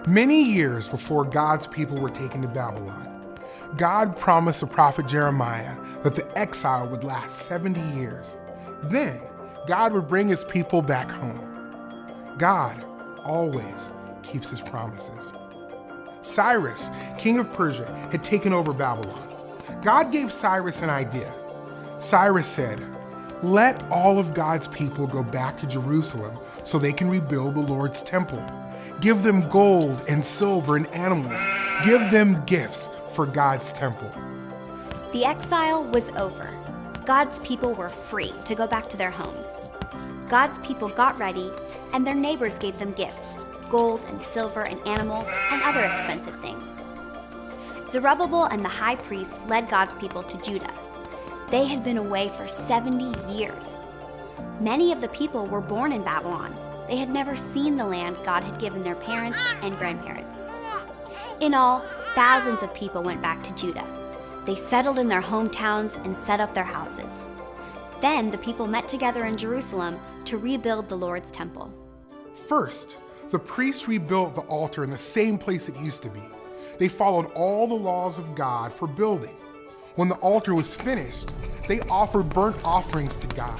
Many years before God's people were taken to Babylon, God promised the prophet Jeremiah that the exile would last 70 years. Then, God would bring his people back home. God always keeps his promises. Cyrus, king of Persia, had taken over Babylon. God gave Cyrus an idea. Cyrus said, "Let all of God's people go back to Jerusalem so they can rebuild the Lord's temple. Give them gold and silver and animals. Give them gifts for God's temple." The exile was over. God's people were free to go back to their homes. God's people got ready, and their neighbors gave them gifts, gold and silver and animals and other expensive things. Zerubbabel and the high priest led God's people to Judah. They had been away for 70 years. Many of the people were born in Babylon. They had never seen the land God had given their parents and grandparents. In all, thousands of people went back to Judah. They settled in their hometowns and set up their houses. Then the people met together in Jerusalem to rebuild the Lord's temple. First, the priests rebuilt the altar in the same place it used to be. They followed all the laws of God for building. When the altar was finished, they offered burnt offerings to God.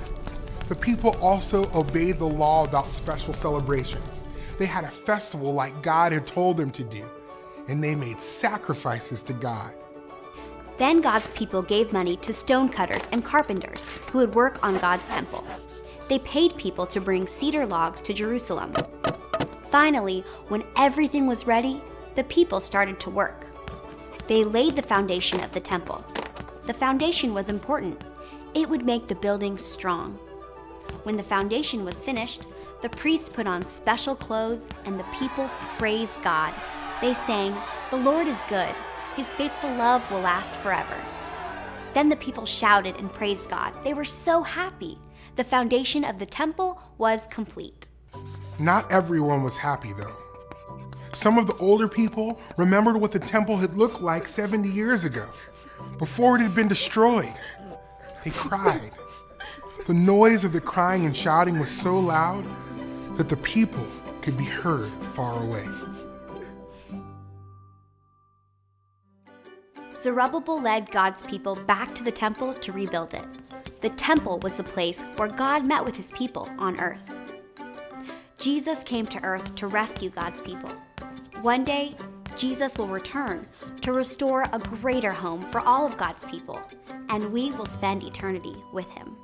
The people also obeyed the law about special celebrations. They had a festival like God had told them to do, and they made sacrifices to God. Then God's people gave money to stonecutters and carpenters who would work on God's temple. They paid people to bring cedar logs to Jerusalem. Finally, when everything was ready, the people started to work. They laid the foundation of the temple. The foundation was important. It would make the building strong. When the foundation was finished, the priests put on special clothes and the people praised God. They sang, "The Lord is good. His faithful love will last forever." Then the people shouted and praised God. They were so happy. The foundation of the temple was complete. Not everyone was happy, though. Some of the older people remembered what the temple had looked like 70 years ago, before it had been destroyed. They cried. The noise of the crying and shouting was so loud that the people could be heard far away. Zerubbabel led God's people back to the temple to rebuild it. The temple was the place where God met with his people on earth. Jesus came to earth to rescue God's people. One day, Jesus will return to restore a greater home for all of God's people, and we will spend eternity with him.